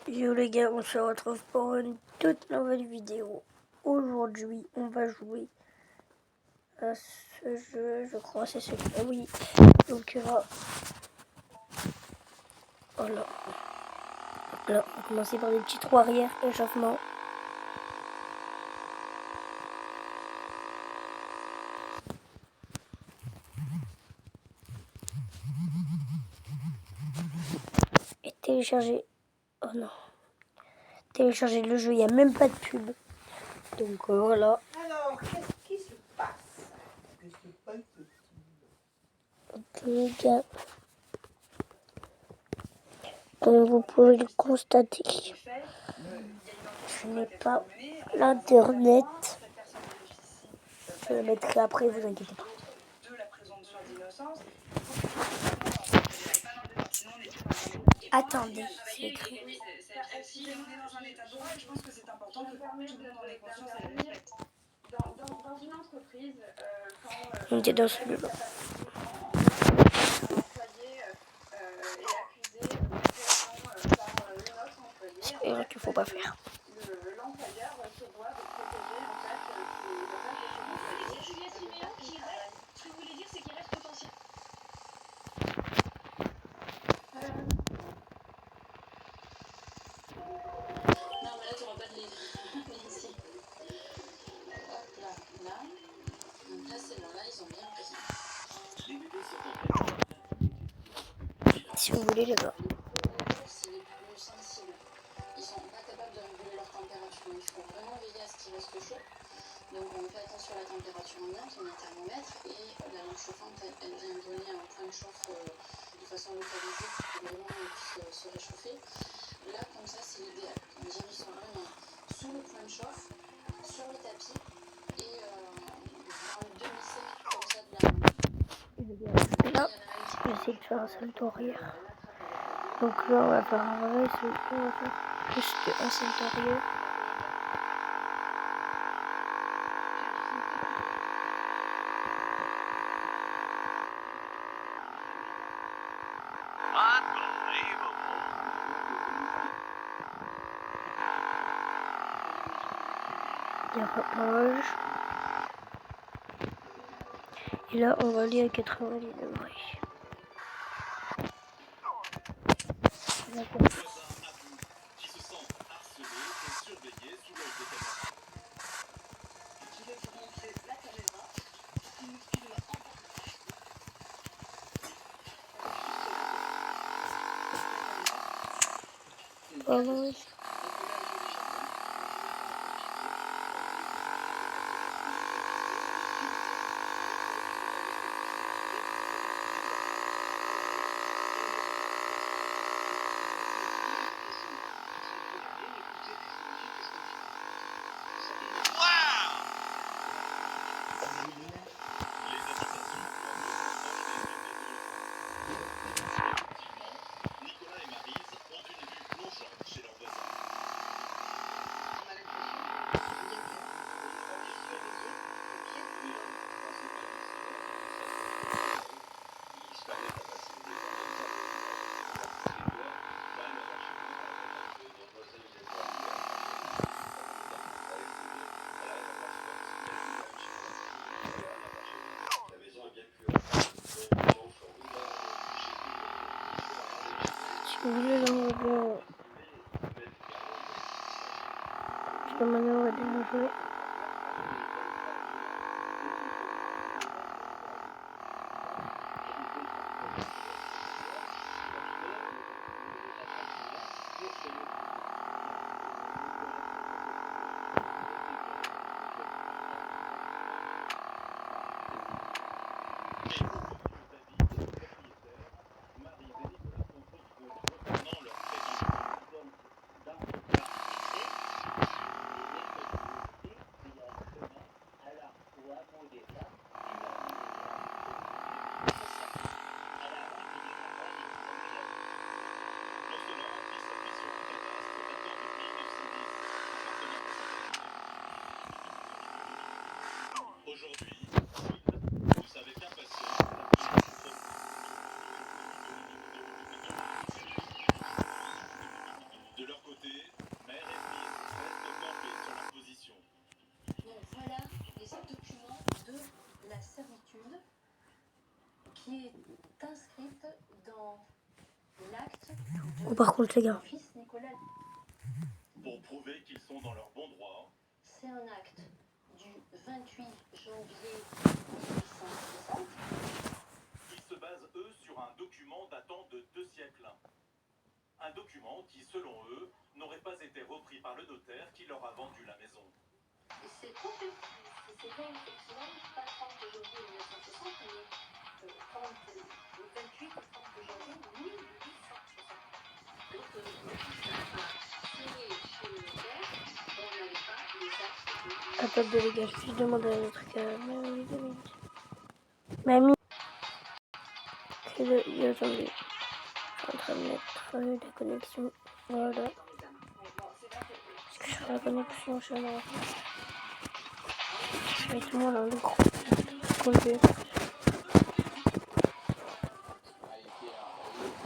Yo les gars, on se retrouve pour une toute nouvelle vidéo. Aujourd'hui, on va jouer à ce jeu, je crois, c'est celui-là, oui. Donc voilà. Donc là, on va commencer par des petits trous arrière, échauffement. Et télécharger. Oh non. Télécharger le jeu, il n'y a même pas de pub. Donc voilà. Alors, qu'est-ce qui se passe? Ok les gars. Comme vous pouvez le constater, je n'ai pas l'internet. Je le mettrai après, vous inquiétez pas. Attendez, c'est écrit. On était dans celui-là. C'est erreur qu'il ne faut pas faire. Si vous voulez les gars. Ils sont pas capables de réguler leur température. Il faut vraiment veiller à ce qu'ils restent chauds. Donc on fait attention à la température ambiante, on a un thermomètre et la lampe chauffante elle vient donner un point de chauffe de façon localisée pour que vraiment on puisse se réchauffer. Là comme ça c'est l'idéal. On dirait qu'ils sont vraiment sous le point de chauffe, sur le tapis et dans le demi-cercle comme ça de la lampe. Là, j'essaie de faire un salto arrière. Donc là, on va faire un vrai salto, on va faire plus qu'un salto arrière. Dérapage. Et là, on va aller à 90 degrés. D'accord. Voilà. Si vous voulez, là, on va... Je peux manœuvrer des jouer. la servitude qui est inscrite dans l'acte Oh, par contre, les de gars. mon fils Nicolas. Pour prouver qu'ils sont dans leur bon droit. C'est un acte du 28 janvier 1860. Ils se basent, eux, sur un document datant de 2 siècles. Un document qui, selon eux, n'aurait pas été repris par le notaire qui leur a vendu la maison. Et c'est complet. C'était effectivement pas 30 janvier 1960, mais le 28 ou 30 janvier 1860. Donc, signé chez le notaire, on n'avait pas les actes de... Attends, les gars, je demande un truc à Mamie. Mamie. Attendez. Je suis en train de mettre la connexion. Voilà. Est-ce que je fais la connexion chez moi? Avec moi là, le gros. Conduire.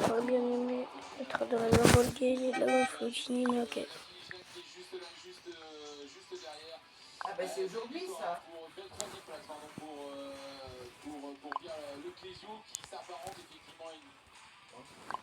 J'aurais bien aimé être dans la Lamborghini et de la Lamborghini, mais ok. Ah bah c'est aujourd'hui ça. Pour bien le Clésio qui s'apparente effectivement à une...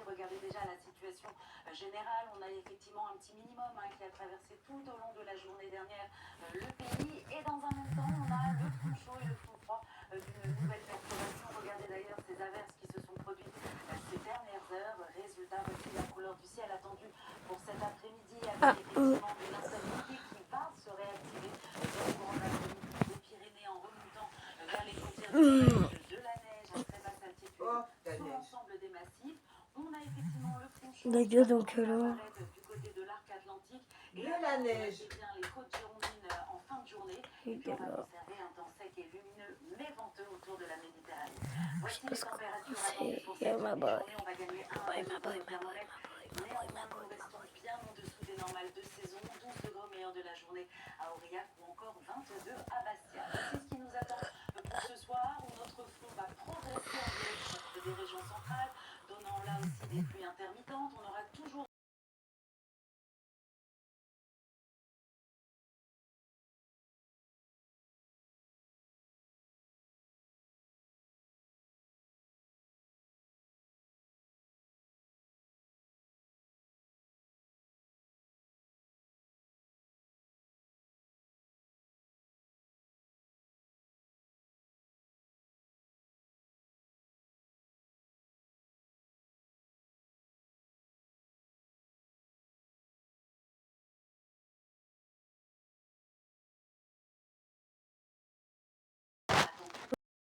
Regardez déjà la situation générale, on a effectivement un petit minimum qui a traversé tout au long de la journée dernière le pays, et dans un même temps on a le front chaud et le front froid d'une nouvelle perturbation. Regardez d'ailleurs ces averses qui se sont produites ces dernières heures. Résultat, voici la couleur du ciel attendue pour cet après-midi avec effectivement de l'instabilité qui va se réactiver dans le courant de l'après-midi des Pyrénées en remontant vers les frontières de la neige à très basse altitude sur l'ensemble des massifs. On a effectivement le front chaud D'accord, donc qui là. apparaît du côté de l'arc atlantique et De la neige. bien les côtes girondines en fin de journée. Et puis on va conserver un temps sec et lumineux mais venteux autour de la Méditerranée. Voici les températures attendues pour cette journée. On va gagner 1 à 2 degrés au thermomètre. Néanmoins, nous restons bien en dessous des normales de saison. 12 degrés au meilleur de la journée à Aurillac ou encore 22 à Bastia. C'est ce qui nous attend pour ce soir où notre front va progresser en direction des régions centrales, donnant là aussi des pluies